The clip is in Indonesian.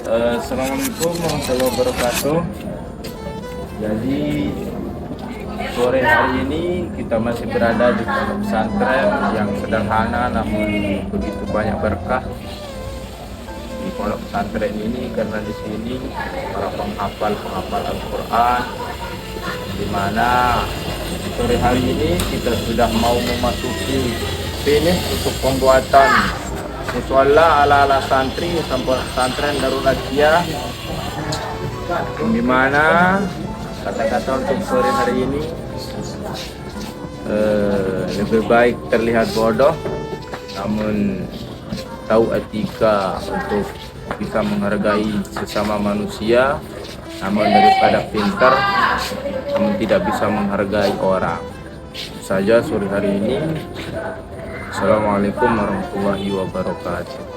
Assalamualaikum warahmatullahi wabarakatuh. Jadi sore hari ini kita masih berada di pondok pesantren yang sederhana namun begitu banyak berkah di pondok pesantren ini, karena di sini para penghafal Al-Quran, di mana sore hari ini kita sudah mau memasuki finish untuk pembuatan mushola ala santri pesantren Darul Aqiyah, di mana kata-kata untuk sore hari ini lebih baik terlihat bodoh namun tahu etika untuk bisa menghargai sesama manusia, namun daripada pintar namun tidak bisa menghargai orang. Itu saja sore hari ini. Assalamualaikum warahmatullahi wabarakatuh.